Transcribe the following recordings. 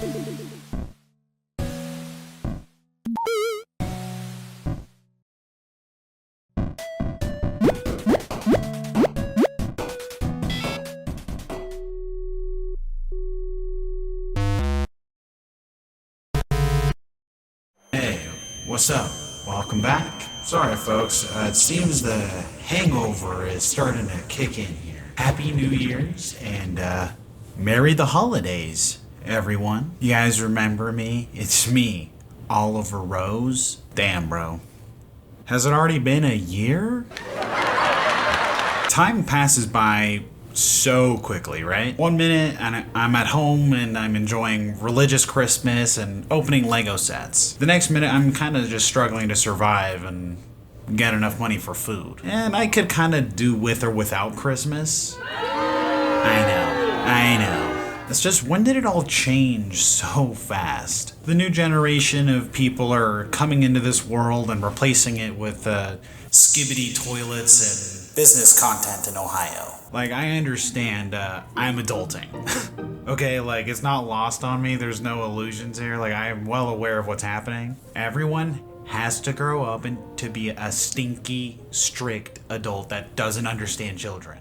Hey, what's up? Welcome back. Sorry, folks. It seems the hangover is starting to kick in here. Happy New Year's and Merry the Holidays, everyone. You guys remember me? It's me, Oliver Rose. Damn, bro. Has it already been a year? Time passes by so quickly, right? 1 minute and I'm at home and I'm enjoying religious Christmas and opening Lego sets. The next minute I'm kind of just struggling to survive and get enough money for food. And I could kind of do with or without Christmas. I know. It's just, when did it all change so fast? The new generation of people are coming into this world and replacing it with skibbity toilets and business content in Ohio. Like, I understand, I'm adulting. Okay, like, it's not lost on me, there's no illusions here, like, I am well aware of what's happening. Everyone has to grow up and to be a stinky, strict adult that doesn't understand children.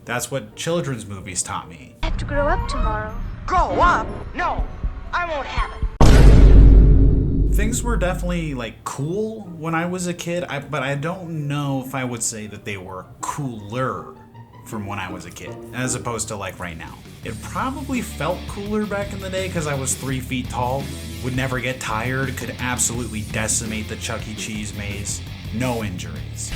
That's what children's movies taught me. I have to grow up tomorrow. Grow up? No, I won't have it. Things were definitely, like, cool when I was a kid, but I don't know if I would say that they were cooler from when I was a kid, as opposed to like right now. It probably felt cooler back in the day because I was 3 feet tall, would never get tired, could absolutely decimate the Chuck E. Cheese maze, no injuries.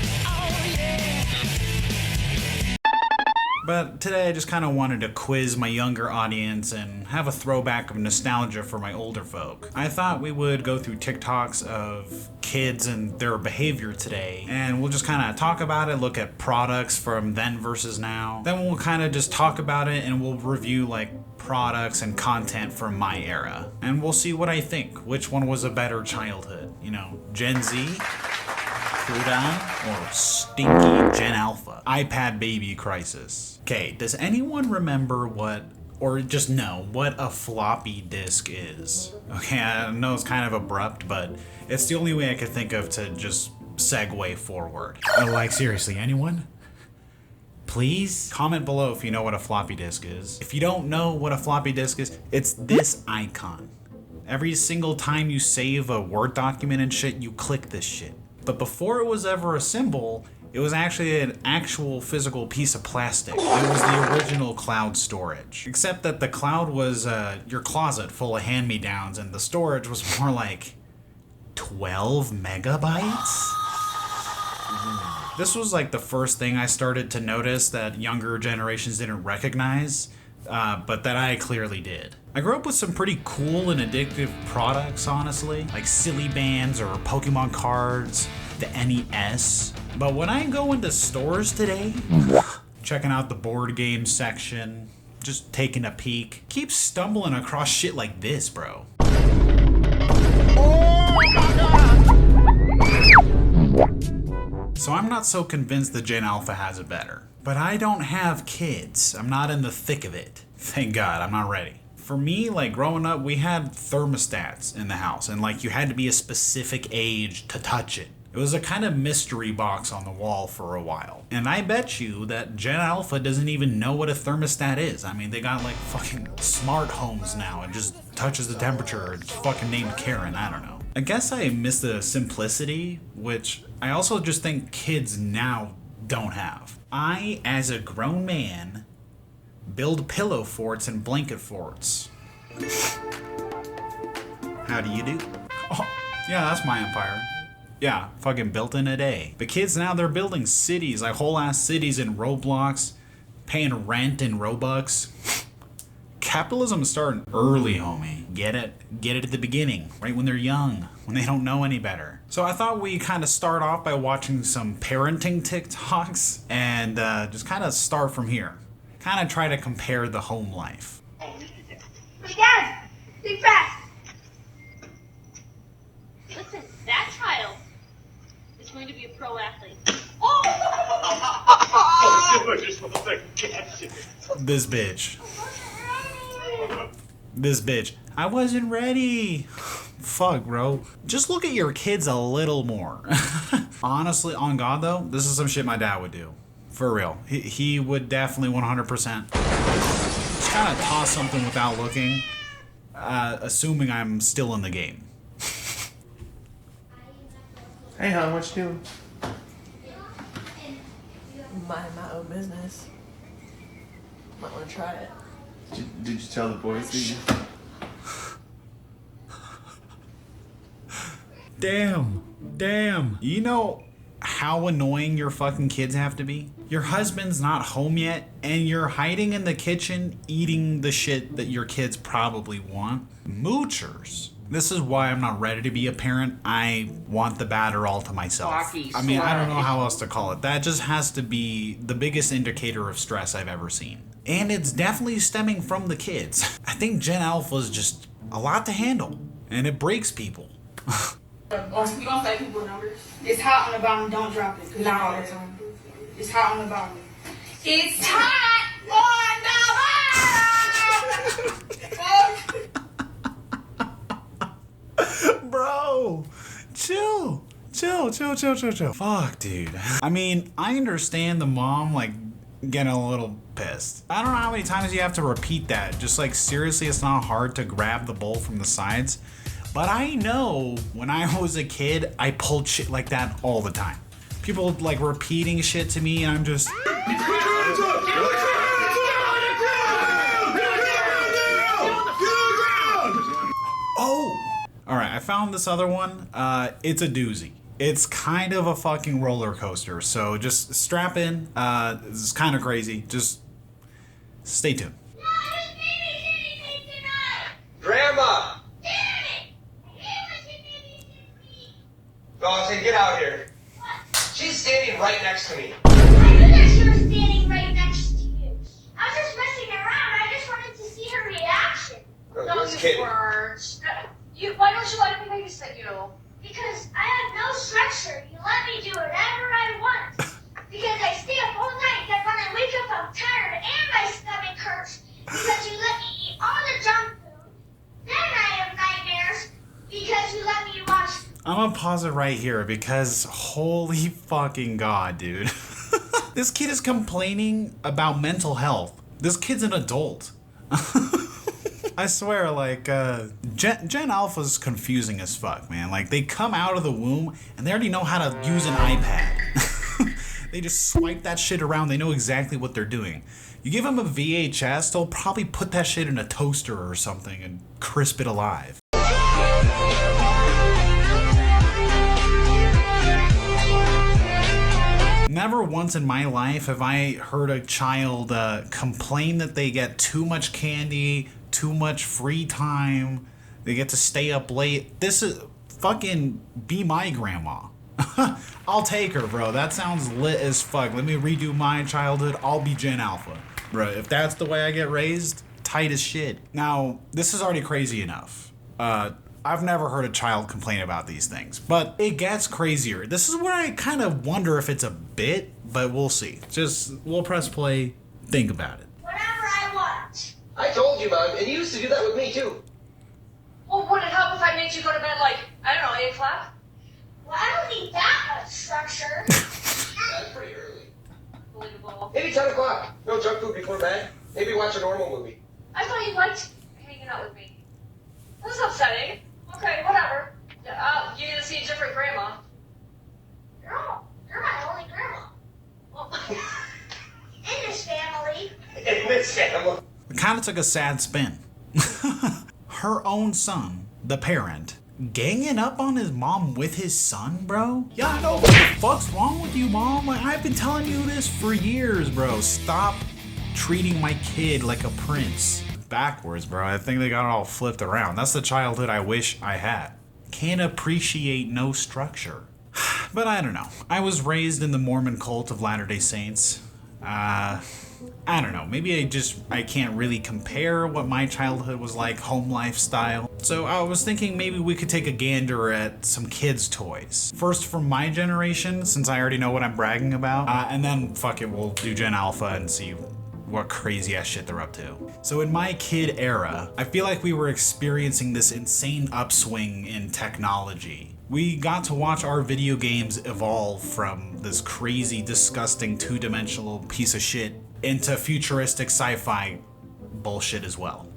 But today I just kind of wanted to quiz my younger audience and have a throwback of nostalgia for my older folk. I thought we would go through TikToks of kids and their behavior today, and we'll just kind of talk about it, look at products from then versus now. Then we'll kind of just talk about it and we'll review like products and content from my era. And we'll see what I think, which one was a better childhood. You know, Gen Z, Cruda, or stinky Gen Alpha, iPad baby crisis. Okay, does anyone remember what, or just know what a floppy disk is? Okay, I know it's kind of abrupt, but it's the only way I could think of to just segue forward. Like, seriously, anyone? Please comment below if you know what a floppy disk is. If you don't know what a floppy disk is, it's this icon. Every single time you save a Word document and shit, you click this shit. But before it was ever a symbol, it was actually an actual physical piece of plastic. It was the original cloud storage. Except that the cloud was your closet full of hand-me-downs, and the storage was more like 12 megabytes? This was like the first thing I started to notice that younger generations didn't recognize, but that I clearly did. I grew up with some pretty cool and addictive products, honestly, like silly bands or Pokemon cards, the NES. But when I go into stores today, checking out the board game section, just taking a peek, keep stumbling across shit like this, bro. So I'm not so convinced that Gen Alpha has it better. But I don't have kids. I'm not in the thick of it. Thank God, I'm not ready. For me, like growing up, we had thermostats in the house, and like you had to be a specific age to touch it. It was a kind of mystery box on the wall for a while. And I bet you that Gen Alpha doesn't even know what a thermostat is. I mean, they got like fucking smart homes now. It just touches the temperature. It's fucking named Karen. I don't know. I guess I miss the simplicity, which I also just think kids now don't have. I, as a grown man, build pillow forts and blanket forts. How do you do? Oh, yeah, that's my empire. Yeah, fucking built in a day. But kids now, they're building cities, like whole ass cities in Roblox, paying rent in Robux. Capitalism is starting early, homie. Get it? Get it at the beginning, right when they're young, when they don't know any better. So I thought we'd kind of start off by watching some parenting TikToks and just kind of start from here. Kind of try to compare the home life. Dad, think fast. Listen, that child is going to be a pro athlete. This bitch. This bitch, I wasn't ready. Fuck, bro. Just look at your kids a little more. Honestly, on God though, this is some shit my dad would do. For real. He would definitely 100% just kind of toss something without looking, assuming I'm still in the game. Hey, hon, what you doing? Mind my own business. Might want to try it. Did you tell the boys, did you? Damn. You know how annoying your fucking kids have to be? Your husband's not home yet, and you're hiding in the kitchen eating the shit that your kids probably want. Moochers. This is why I'm not ready to be a parent. I want the batter all to myself. I mean, I don't know how else to call it. That just has to be the biggest indicator of stress I've ever seen. And it's definitely stemming from the kids. I think Gen Alpha is just a lot to handle, and it breaks people. You don't say people numbers. It's hot on the bottom, don't drop it. No, it's hot on the bottom. It's hot on the bottom! Bro, chill. Fuck, dude. I mean, I understand the mom, like, getting a little pissed. I don't know how many times you have to repeat that. Just like, seriously, it's not hard to grab the bowl from the sides. But I know when I was a kid, I pulled shit like that all the time. People like repeating shit to me, and I'm just... Oh! Alright, I found this other one. It's a doozy. It's kind of a fucking roller coaster, so just strap in. It's kind of crazy. Just stay tuned. Grandma! Dawson, get out here. What? She's standing right next to me. I knew that she was standing right next to you. I was just messing around. I just wanted to see her reaction. No, just kidding. Why don't you let me babysit you? Because I have no structure. You let me do whatever I want. Because I stay up all night, then when I wake up, I'm tired and my stomach hurts. Because you let me eat all the junk food. Then I have nightmares because you let me watch. I'm gonna pause it right here because holy fucking God, dude. This kid is complaining about mental health. This kid's an adult. I swear, like, Gen Alpha's confusing as fuck, man. Like, they come out of the womb and they already know how to use an iPad. They just swipe that shit around. They know exactly what they're doing. You give them a VHS, they'll probably put that shit in a toaster or something and crisp it alive. Never once in my life have I heard a child complain that they get too much candy, too much free time, they get to stay up late. This is fucking be my grandma. I'll take her, bro. That sounds lit as fuck. Let me redo my childhood. I'll be Gen Alpha. Bro, if that's the way I get raised, tight as shit. Now, this is already crazy enough. I've never heard a child complain about these things, but it gets crazier. This is where I kind of wonder if it's a bit, but we'll see. We'll press play, think about it. Whatever I want. I told you, Mom, and you used to do that with me, too. Well, would it help if I made you go to bed like, I don't know, 8 o'clock? Well, I don't need that much structure. That's pretty early. Believable. Maybe 10 o'clock. No junk food before bed. Maybe watch a normal movie. I thought you liked hanging out with me. This is upsetting. Okay, whatever. You need to see a different grandma. You're my only grandma. Well, In this family. In this family. It kind of took a sad spin. Her own son, the parent, ganging up on his mom with his son, bro? Yeah, I know. What the fuck's wrong with you, mom? Like, I've been telling you this for years, bro. Stop treating my kid like a prince. Backwards, bro. I think they got it all flipped around. That's the childhood I wish I had. Can't appreciate no structure. But I don't know. I was raised in the Mormon cult of Latter-day Saints. I don't know. Maybe I can't really compare what my childhood was like, home lifestyle. So I was thinking maybe we could take a gander at some kids' toys. First from my generation, since I already know what I'm bragging about. And then, fuck it, we'll do Gen Alpha and see what crazy ass shit they're up to. So in my kid era, I feel like we were experiencing this insane upswing in technology. We got to watch our video games evolve from this crazy, disgusting, two-dimensional piece of shit into futuristic sci-fi bullshit as well.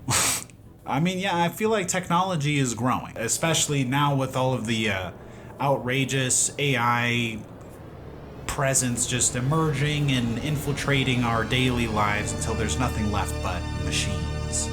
I mean, yeah, I feel like technology is growing, especially now with all of the outrageous AI presence just emerging and infiltrating our daily lives until there's nothing left but machines.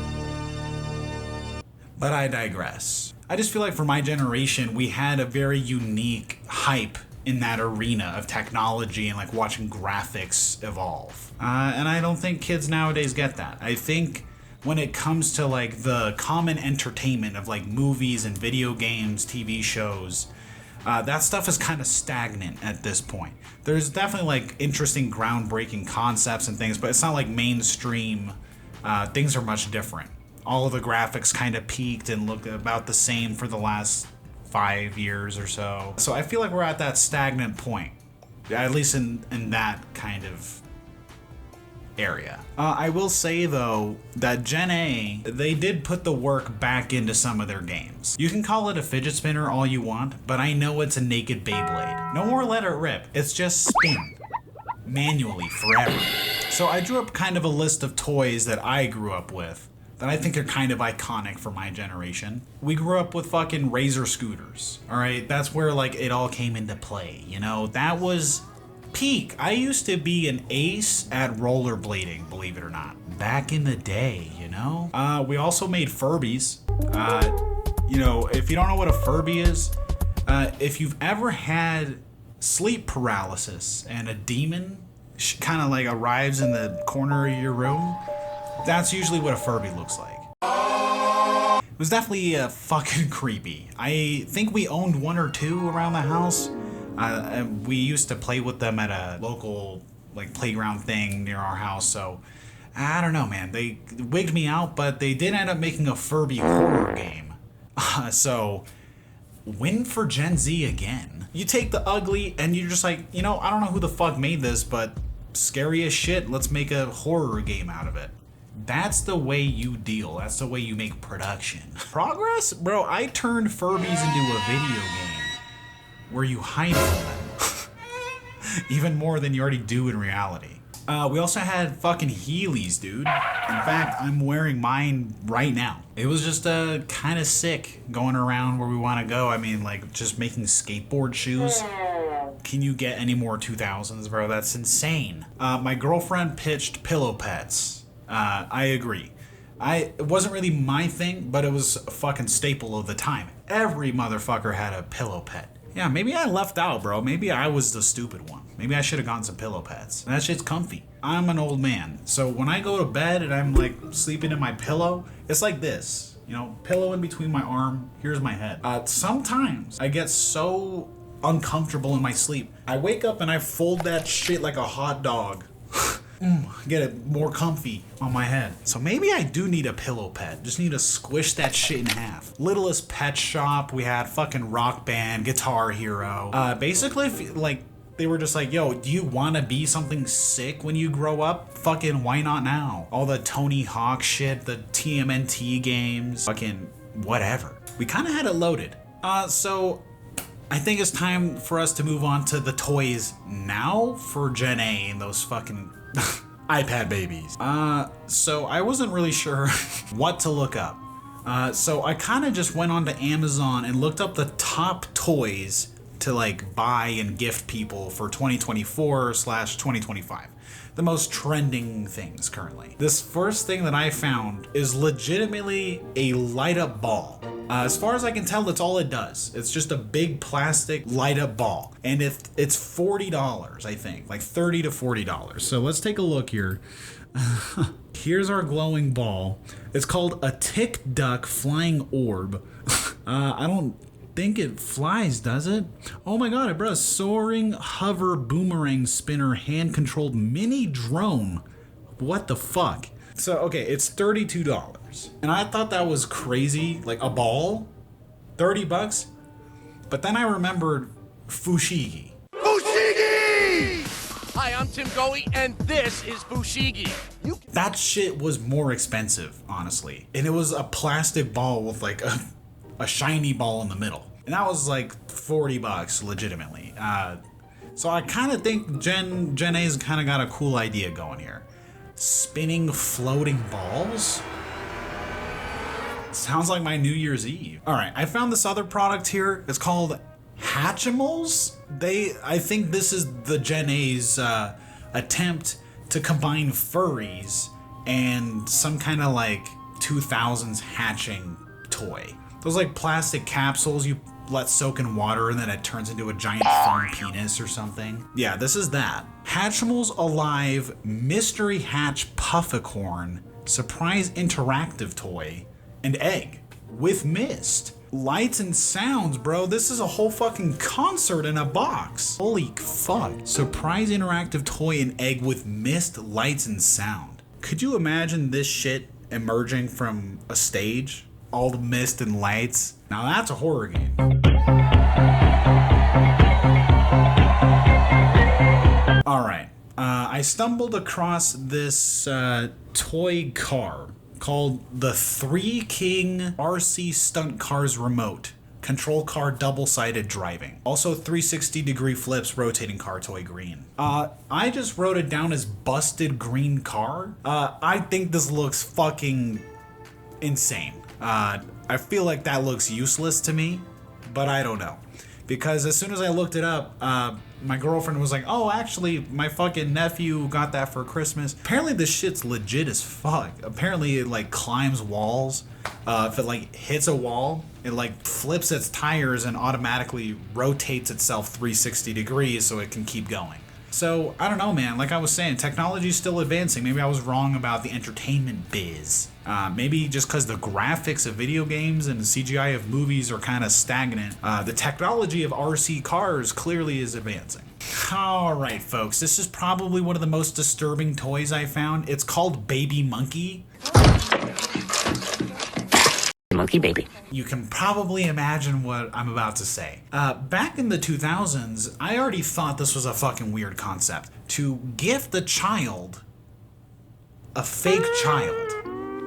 But I digress. I just feel like for my generation, we had a very unique hype in that arena of technology and like watching graphics evolve. And I don't think kids nowadays get that. I think when it comes to like the common entertainment of like movies and video games, TV shows, that stuff is kind of stagnant at this point. There's definitely like interesting groundbreaking concepts and things, but it's not like mainstream. Things are much different. All of the graphics kind of peaked and look about the same for the last 5 years or so. So I feel like we're at that stagnant point, at least in that kind of area. I will say though that Gen A, they did put the work back into some of their games. You can call it a fidget spinner all you want, but I know it's a naked Beyblade. No more let it rip, it's just spin manually forever. So I drew up kind of a list of toys that I grew up with that I think are kind of iconic for my generation. We grew up with fucking Razor scooters, all right? That's where like it all came into play, you know? That was peak. I used to be an ace at rollerblading, believe it or not, back in the day, you know? We also made Furbies. You know, if you don't know what a Furby is, if you've ever had sleep paralysis and a demon kind of like arrives in the corner of your room, that's usually what a Furby looks like. It was definitely fucking creepy. I think we owned one or two around the house. We used to play with them at a local like playground thing near our house, so I don't know, man. They wigged me out, but they did end up making a Furby horror game. So, win for Gen Z again. You take the ugly and you're just like, you know, I don't know who the fuck made this, but scary as shit, let's make a horror game out of it. That's the way you deal. That's the way you make production. Progress? Bro, I turned Furbies into a video game where you hide from them. Even more than you already do in reality. We also had fucking Heelys, dude. In fact, I'm wearing mine right now. It was just kind of sick going around where we want to go. I mean, like, just making skateboard shoes. Can you get any more 2000s, bro? That's insane. My girlfriend pitched pillow pets. I agree. It wasn't really my thing, but it was a fucking staple of the time. Every motherfucker had a pillow pet. Yeah, maybe I left out, bro. Maybe I was the stupid one. Maybe I should have gotten some pillow pets. That shit's comfy. I'm an old man, so when I go to bed and I'm like sleeping in my pillow, it's like this. You know, pillow in between my arm, here's my head. Sometimes I get so uncomfortable in my sleep. I wake up and I fold that shit like a hot dog. Get it more comfy on my head. So maybe I do need a pillow pet. Just need to squish that shit in half. Littlest Pet Shop, we had fucking Rock Band, Guitar Hero. Basically, like, they were just like, yo, do you want to be something sick when you grow up? Fucking why not now? All the Tony Hawk shit, the TMNT games, fucking whatever. We kind of had it loaded. So I think it's time for us to move on to the toys now for Gen A and those fucking iPad babies. So I wasn't really sure what to look up. So I kind of just went onto Amazon and looked up the top toys to like buy and gift people for 2024/2025. The most trending things currently. This first thing that I found is legitimately a light up ball. As far as I can tell, that's all it does. It's just a big plastic light up ball. And it's $40, I think, like $30 to $40. So let's take a look here. Here's our glowing ball. It's called a Tick Duck Flying Orb. I don't think it flies, does it? Oh my god, it brought a soaring hover boomerang spinner hand-controlled mini drone. What the fuck? So, okay, it's $32. And I thought that was crazy, like a ball, $30. But then I remembered Fushigi. Fushigi! Hi, I'm Tim Goey, and this is Fushigi. That shit was more expensive, honestly. And it was a plastic ball with like a shiny ball in the middle. And that was like 40 bucks, legitimately. So I kind of think Gen A's kind of got a cool idea going here. Spinning floating balls? Sounds like my New Year's Eve. All right, I found this other product here. It's called Hatchimals. I think this is the Gen A's attempt to combine furries and some kind of like 2000s hatching toy. Those like plastic capsules you let soak in water and then it turns into a giant foam penis or something. Yeah, this is that. Hatchimals Alive Mystery Hatch Pufficorn Surprise Interactive Toy and Egg with mist. Lights and sounds, bro. This is a whole fucking concert in a box. Holy fuck. Surprise interactive toy and egg with mist, lights, and sound. Could you imagine this shit emerging from a stage? All the mist and lights. Now that's a horror game. Alright. I stumbled across this toy car called the Three King RC Stunt Cars Remote. Control car double-sided driving. Also 360-degree flips rotating car toy green. I just wrote it down as busted green car. I think this looks fucking insane. I feel like that looks useless to me, but I don't know. Because as soon as I looked it up, my girlfriend was like, oh, actually, my fucking nephew got that for Christmas. Apparently this shit's legit as fuck. Apparently it like climbs walls. If it like hits a wall, it like flips its tires and automatically rotates itself 360 degrees so it can keep going. So, I don't know, man. Like I was saying, technology's still advancing. Maybe I was wrong about the entertainment biz. Maybe just because the graphics of video games and the CGI of movies are kind of stagnant, the technology of RC cars clearly is advancing. Alright, folks. This is probably one of the most disturbing toys I found. It's called Baby Monkey. Monkey baby. You can probably imagine what I'm about to say. Back in the 2000s, I already thought this was a fucking weird concept. To gift a child a fake child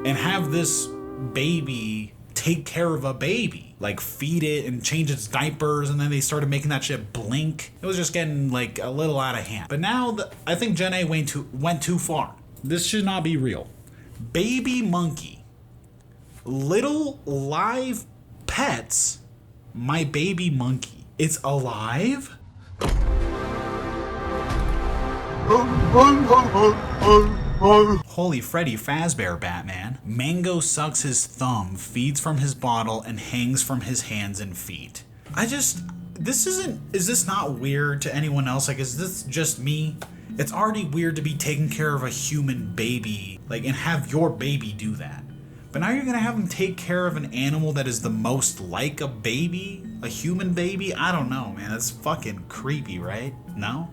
and have this baby take care of a baby. Like feed it and change its diapers, and then they started making that shit blink. It was just getting like a little out of hand. But now I think Gen A went too far. This should not be real. Baby Monkey. Little live pets, my baby monkey. It's alive? Holy Freddy Fazbear, Batman. Mango sucks his thumb, feeds from his bottle, and hangs from his hands and feet. is this not weird to anyone else? Like, is this just me? It's already weird to be taking care of a human baby, like, and have your baby do that. But now you're gonna have him take care of an animal that is the most like a baby? A human baby? I don't know, man. That's fucking creepy, right? No?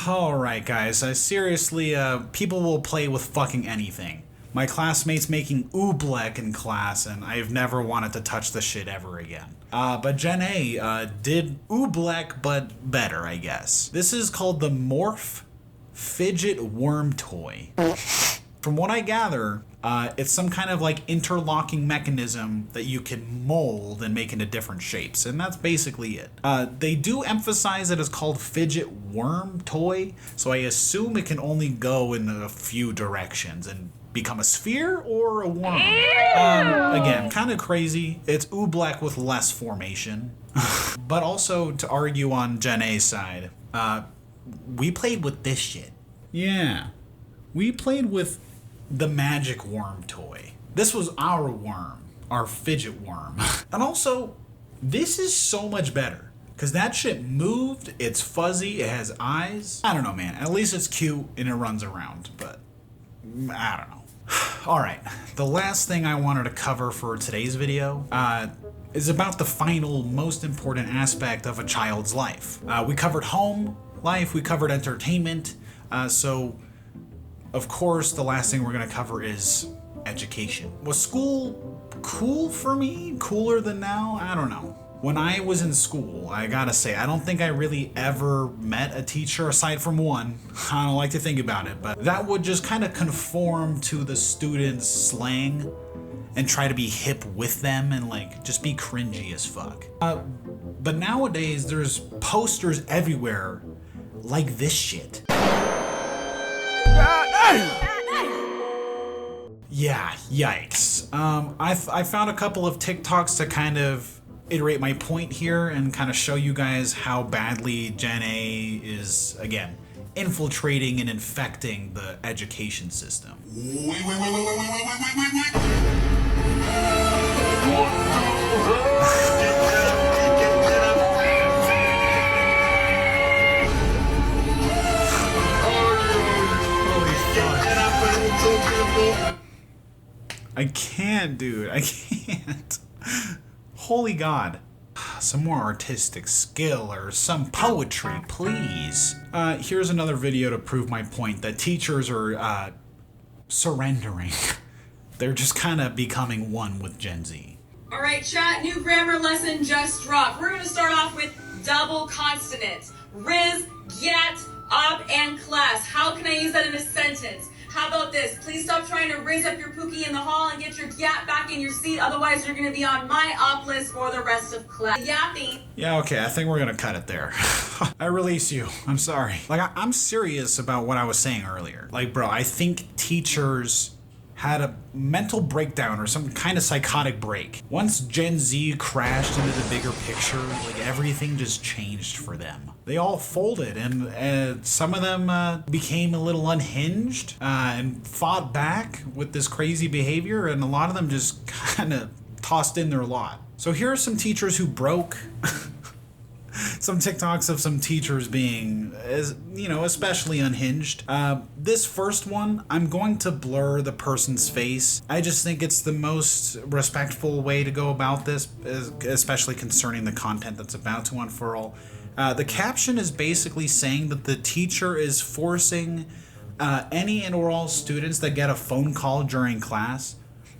Alright, guys. Seriously, people will play with fucking anything. My classmates making oobleck in class, and I've never wanted to touch the shit ever again. But Gen A did oobleck, but better, I guess. This is called the Morph Fidget Worm Toy. From what I gather, it's some kind of like interlocking mechanism that you can mold and make into different shapes, and that's basically it. They do emphasize that it's called Fidget Worm Toy, so I assume it can only go in a few directions and become a sphere or a worm. Again, kind of crazy. It's oobleck with less formation. But also, to argue on Gen A's side, we played with this shit. Yeah. We played with the magic worm toy. This was our worm, our fidget worm. And also, this is so much better because that shit moved, it's fuzzy, it has eyes. I don't know, man. At least it's cute and it runs around, but I don't know. All right, the last thing I wanted to cover for today's video is about the final, most important aspect of a child's life. We covered home life, we covered entertainment, so of course, the last thing we're going to cover is education. Was school cool for me? Cooler than now? I don't know. When I was in school, I gotta say, I don't think I really ever met a teacher aside from one. I don't like to think about it, but that would just kind of conform to the students' slang and try to be hip with them and like just be cringy as fuck. But nowadays there's posters everywhere like this shit. Yeah, yikes. I found a couple of TikToks to kind of iterate my point here and kind of show you guys how badly Gen A is, again, infiltrating and infecting the education system. I can't, dude. I can't. Holy God. Some more artistic skill or some poetry, please. Here's another video to prove my point that teachers are surrendering. They're just kind of becoming one with Gen Z. All right, chat, new grammar lesson just dropped. We're going to start off with double consonants. Riz, get, up, and class. How can I use that in a sentence? How about this? Please stop trying to riz up your pookie in the hall and get your yap back in your seat. Otherwise, you're going to be on my op list for the rest of class. Yapping. Yeah, okay, I think we're going to cut it there. I release you. I'm sorry. Like, I'm serious about what I was saying earlier. Like, bro, I think teachers had a mental breakdown or some kind of psychotic break. Once Gen Z crashed into the bigger picture, like everything just changed for them. They all folded and some of them became a little unhinged and fought back with this crazy behavior, and a lot of them just kind of tossed in their lot. So here are some teachers who broke. Some TikToks of some teachers being, especially unhinged. This first one, I'm going to blur the person's face. I just think it's the most respectful way to go about this, especially concerning the content that's about to unfurl. The caption is basically saying that the teacher is forcing any and or all students that get a phone call during class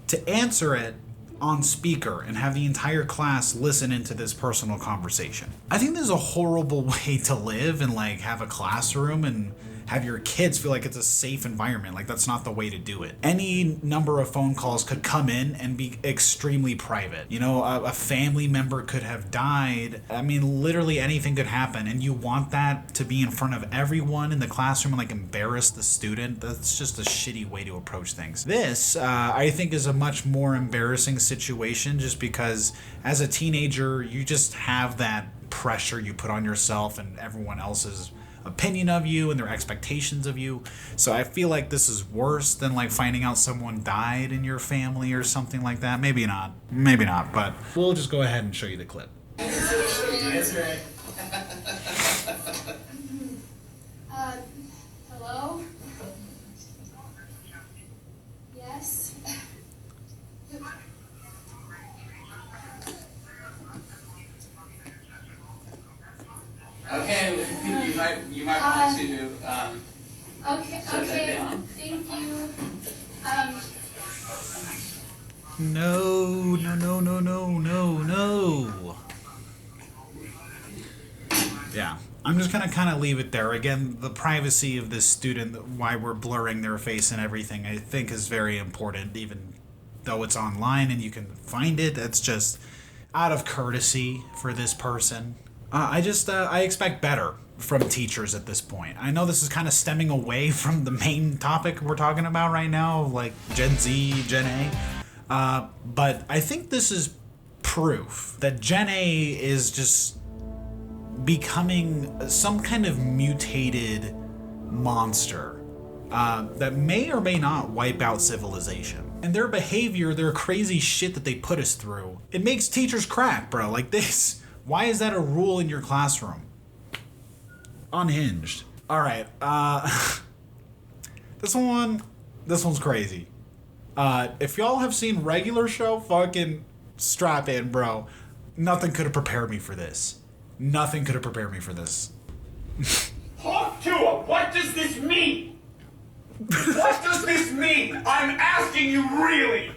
to answer it on speaker and have the entire class listen into this personal conversation. I think this is a horrible way to live and like have a classroom and have your kids feel like it's a safe environment. Like, that's not the way to do it. Any number of phone calls could come in and be extremely private. You know, a family member could have died. I mean, literally anything could happen, and you want that to be in front of everyone in the classroom and like embarrass the student. That's just a shitty way to approach things. This, I think, is a much more embarrassing situation just because as a teenager, you just have that pressure you put on yourself and everyone else's opinion of you and their expectations of you. So I feel like this is worse than like finding out someone died in your family or something like that. Maybe not, but we'll just go ahead and show you the clip. That's right. Hello? Yes? Okay, you might want to Okay, shut that down. thank you. No. Yeah, I'm just gonna kind of leave it there. Again, the privacy of this student, why we're blurring their face and everything, I think is very important, even though it's online and you can find it. It's just out of courtesy for this person. I expect better from teachers at this point. I know this is kind of stemming away from the main topic we're talking about right now, like Gen Z, Gen A. But I think this is proof that Gen A is just becoming some kind of mutated monster that may or may not wipe out civilization. And their behavior, their crazy shit that they put us through, it makes teachers crack, bro. Like this. Why is that a rule in your classroom? Unhinged. All right. This one's crazy. If y'all have seen Regular Show, fucking strap in, bro. Nothing could have prepared me for this. Nothing could have prepared me for this. Talk to him. What does this mean? What does this mean? I'm asking you really.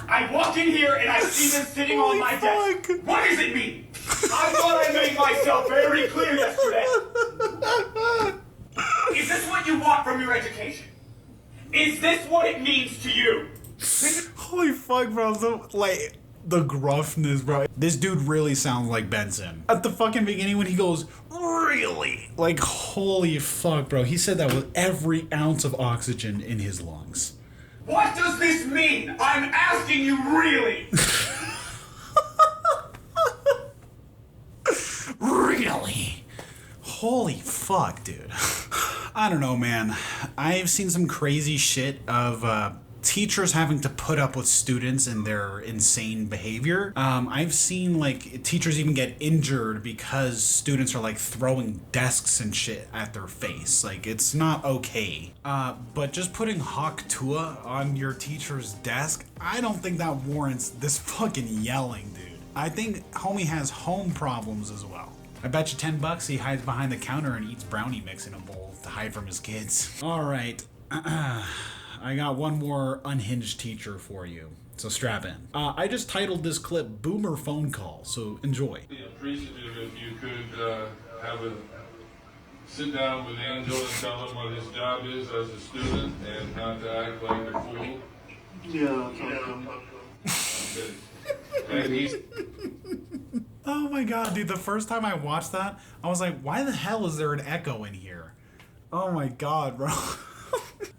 I walk in here and I see this sitting on my desk. What does it mean? I thought I made myself very clear yesterday. Is this what you want from your education? Is this what it means to you? Holy fuck, bro. Like, the gruffness, bro. This dude really sounds like Benson. At the fucking beginning when he goes, really? Like, holy fuck, bro. He said that with every ounce of oxygen in his lungs. What does this mean? I'm asking you really. Really? Holy fuck, dude. I don't know, man. I've seen some crazy shit of teachers having to put up with students and their insane behavior. I've seen like teachers even get injured because students are like throwing desks and shit at their face. Like, it's not okay. But just putting Hawk Tua on your teacher's desk, I don't think that warrants this fucking yelling, dude. I think homie has home problems as well. I bet you $10 he hides behind the counter and eats brownie mix in a bowl to hide from his kids. All right. I got one more unhinged teacher for you, so strap in. I just titled this clip Boomer Phone Call, so enjoy. Be appreciative if you could have a sit down with Angel and tell him what his job is as a student and not to act like a fool. Yeah. Okay. And he's... Oh my god, dude, the first time I watched that, I was like, why the hell is there an echo in here? Oh my god, bro.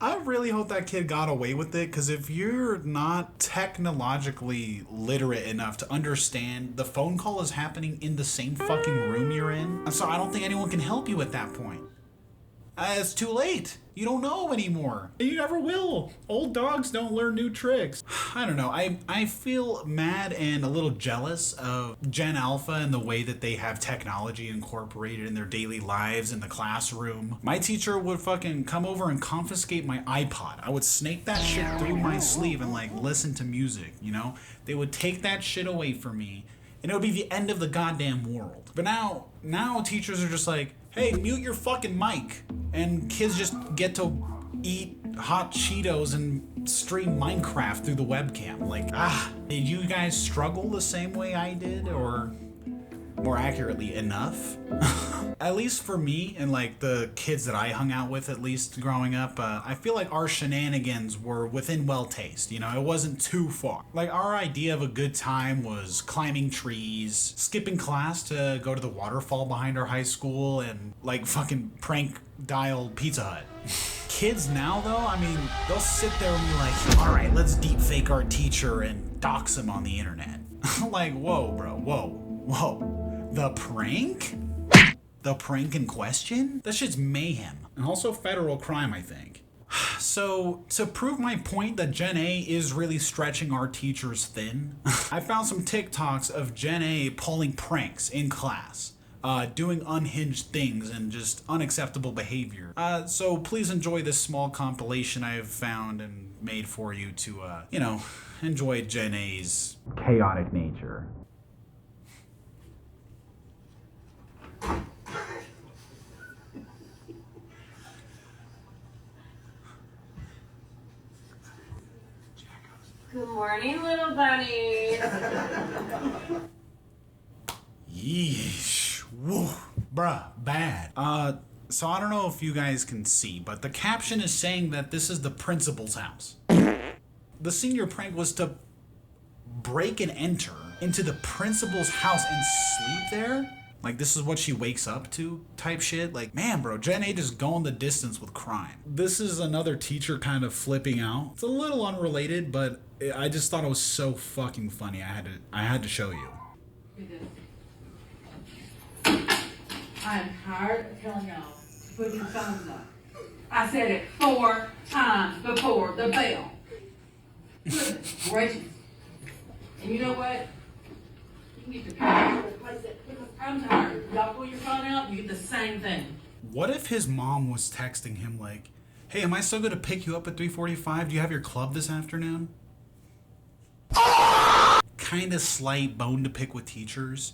I really hope that kid got away with it, because if you're not technologically literate enough to understand the phone call is happening in the same fucking room you're in, so I don't think anyone can help you at that point. It's too late. You don't know anymore. You never will. Old dogs don't learn new tricks. I don't know. I feel mad and a little jealous of Gen Alpha and the way that they have technology incorporated in their daily lives in the classroom. My teacher would fucking come over and confiscate my iPod. I would snake that shit through my sleeve and like listen to music, you know? They would take that shit away from me and it would be the end of the goddamn world. But now teachers are just like, hey, mute your fucking mic. And kids just get to eat hot Cheetos and stream Minecraft through the webcam. Like, did you guys struggle the same way I did? Or more accurately, enough? At least for me and like the kids that I hung out with, at least growing up, I feel like our shenanigans were within well taste, you know, it wasn't too far. Like, our idea of a good time was climbing trees, skipping class to go to the waterfall behind our high school, and like fucking prank dial Pizza Hut. Kids now though, I mean, they'll sit there and be like, all right, let's deep fake our teacher and dox him on the internet. Like, whoa, bro, whoa. The prank? The prank in question? That shit's mayhem. And also federal crime, I think. So, to prove my point that Gen A is really stretching our teachers thin, I found some TikToks of Gen A pulling pranks in class, doing unhinged things and just unacceptable behavior. So please enjoy this small compilation I have found and made for you to, you know, enjoy Gen A's chaotic nature. Good morning, little bunny. Yeesh. Woo. Bruh, bad. So I don't know if you guys can see, but the caption is saying that this is the principal's house. The senior prank was to break and enter into the principal's house and sleep there? Like, this is what she wakes up to type shit? Like, man, bro, Gen A just going the distance with crime. This is another teacher kind of flipping out. It's a little unrelated, but I just thought it was so fucking funny. I had to show you. I am tired of telling y'all to put your phones up. I said it 4 times before the bell. Goodness gracious. And you know what? You can get your parents to replace it because I'm tired. Y'all pull your phone out, you get the same thing. What if his mom was texting him like, hey, am I still going to pick you up at 3:45? Do you have your club this afternoon? Kind of slight bone to pick with teachers.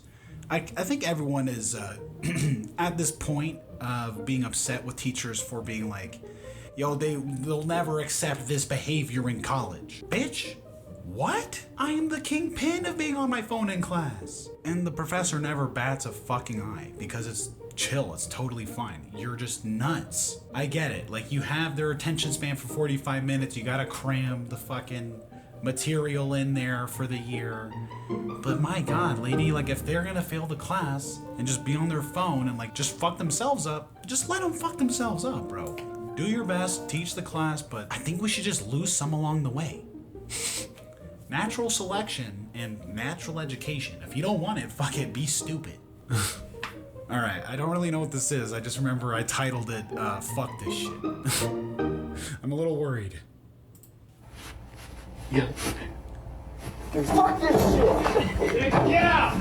I think everyone is at this point of being upset with teachers for being like, yo, they'll never accept this behavior in college. Bitch, What? I am the kingpin of being on my phone in class. And the professor never bats a fucking eye because it's chill, it's totally fine. You're just nuts. I get it. Like, you have their attention span for 45 minutes. You gotta cram the fucking material in there for the year. But my God, lady, like, if they're gonna fail the class and just be on their phone and like just fuck themselves up, just let them fuck themselves up, bro. Do your best, teach the class, but I think we should just lose some along the way. Natural selection and natural education. If you don't want it, fuck it, be stupid. Alright, I don't really know what this is. I just remember I titled it, fuck this shit. I'm a little worried. Yeah. Fuck this shit! Get out!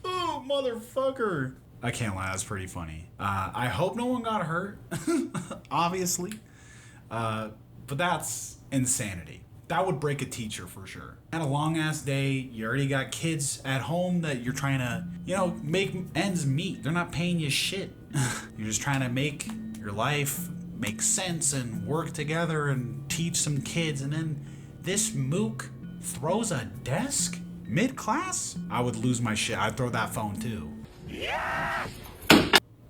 Oh, motherfucker. I can't lie, that's pretty funny. I hope no one got hurt, obviously. But that's insanity. That would break a teacher for sure. Had a long ass day, you already got kids at home that you're trying to, you know, make ends meet. They're not paying you shit. You're just trying to make your life make sense and work together and teach some kids, and then this mook throws a desk mid-class? I would lose my shit. I'd throw that phone too.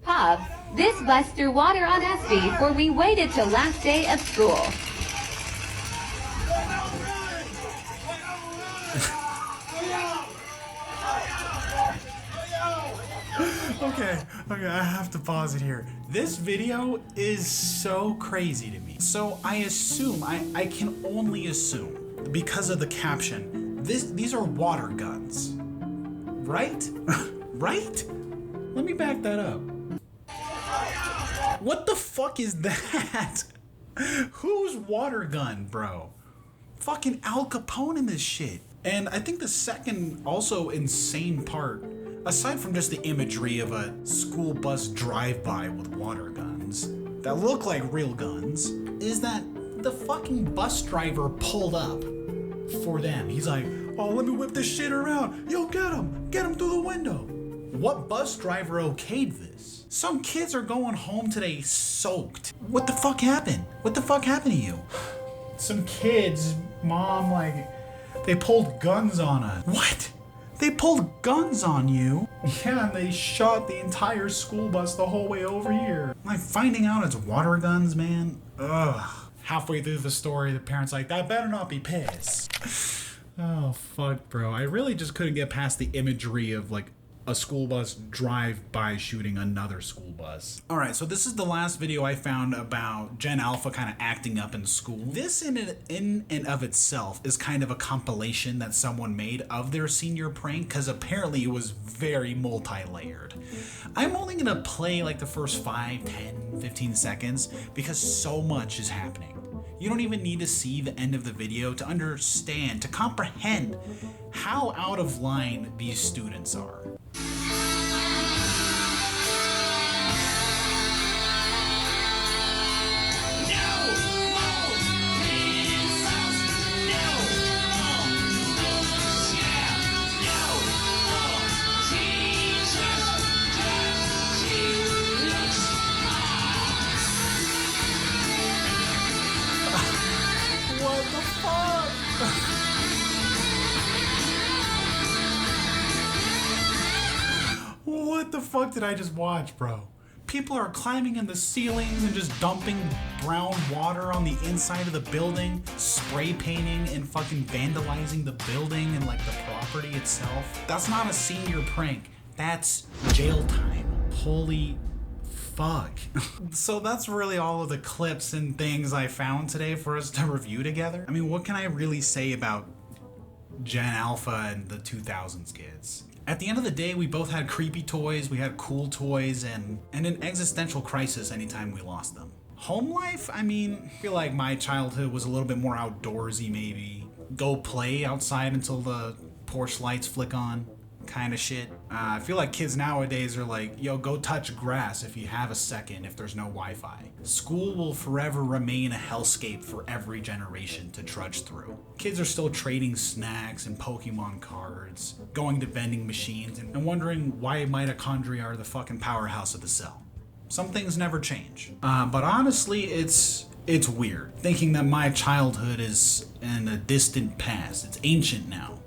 Pop, this bus threw water on us before we waited till last day of school. Okay, I have to pause it here. This video is so crazy to me. So I assume, I can only assume, because of the caption, these are water guns, right? Right? Let me back that up. What the fuck is that? Who's water gun, bro? Fucking Al Capone in this shit. And I think the second also insane part, aside from just the imagery of a school bus drive-by with water guns that look like real guns, is that the fucking bus driver pulled up for them. He's like, oh, let me whip this shit around. Yo, get him through the window. What bus driver okayed this? Some kids are going home today soaked. What the fuck happened? What the fuck happened to you? Some kids, mom, like, they pulled guns on us. What? They pulled guns on you? Yeah, and they shot the entire school bus the whole way over here. Like, finding out it's water guns, man. Ugh. Halfway through the story, the parent's like, that better not be piss. Oh, fuck, bro. I really just couldn't get past the imagery of, like, a school bus drive-by shooting another school bus. All right, so this is the last video I found about Gen Alpha kind of acting up in school. This in and of itself is kind of a compilation that someone made of their senior prank, because apparently it was very multi-layered. I'm only gonna play like the first 5, 10, 15 seconds because so much is happening. You don't even need to see the end of the video to understand, to comprehend how out of line these students are. What the fuck? What the fuck did I just watch, bro? People are climbing in the ceilings and just dumping brown water on the inside of the building, spray painting and fucking vandalizing the building and like the property itself. That's not a senior prank. That's jail time. Holy fuck. So that's really all of the clips and things I found today for us to review together. I mean, what can I really say about Gen Alpha and the 2000s kids? At the end of the day, we both had creepy toys, we had cool toys, and an existential crisis anytime we lost them. Home life? I mean, I feel like my childhood was a little bit more outdoorsy maybe. Go play outside until the porch lights flick on. Kind of shit. I feel like kids nowadays are like, yo, go touch grass if you have a second if there's no Wi-Fi. School will forever remain a hellscape for every generation to trudge through. Kids are still trading snacks and Pokemon cards, going to vending machines, and wondering why mitochondria are the fucking powerhouse of the cell. Some things never change. But honestly, it's It's weird, thinking that my childhood is in a distant past. It's ancient now.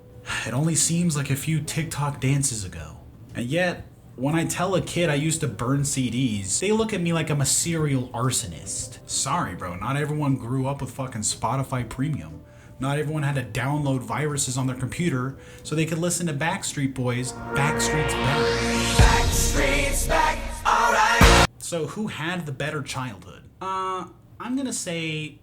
It only seems like a few TikTok dances ago. And yet, when I tell a kid I used to burn CDs, they look at me like I'm a serial arsonist. Sorry, bro, not everyone grew up with fucking Spotify Premium. Not everyone had to download viruses on their computer so they could listen to Backstreet Boys' Backstreet's Better. Backstreet's back, alright. So who had the better childhood? I'm gonna say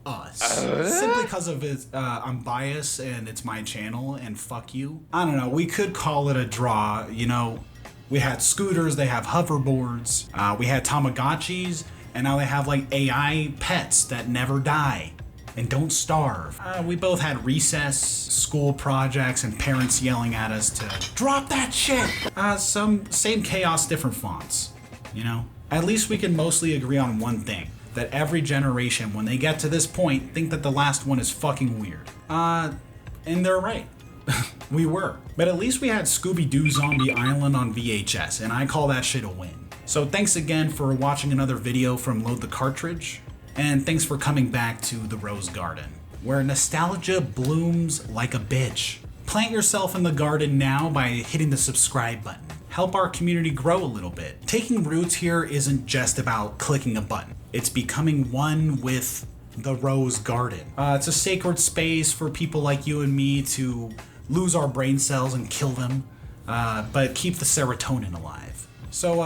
us. Simply because of it, I'm biased and it's my channel and fuck you. I don't know, we could call it a draw, you know. We had scooters, they have hoverboards, we had Tamagotchis, and now they have like AI pets that never die and don't starve. We both had recess, school projects, and parents yelling at us to drop that shit. Same chaos, different fonts, you know? At least we can mostly agree on one thing, that every generation, when they get to this point, think that the last one is fucking weird. And they're right. We were. But at least we had Scooby-Doo Zombie Island on VHS, and I call that shit a win. So thanks again for watching another video from Load the Cartridge, and thanks for coming back to the Rose Garden, where nostalgia blooms like a bitch. Plant yourself in the garden now by hitting the subscribe button. Help our community grow a little bit. Taking roots here isn't just about clicking a button. It's becoming one with the Rose Garden. It's a sacred space for people like you and me to lose our brain cells and kill them, but keep the serotonin alive. So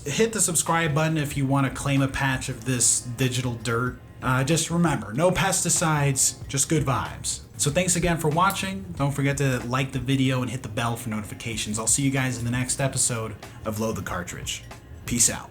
hit the subscribe button if you want to claim a patch of this digital dirt. Just remember, no pesticides, just good vibes. So thanks again for watching. Don't forget to like the video and hit the bell for notifications. I'll see you guys in the next episode of Load the Cartridge. Peace out.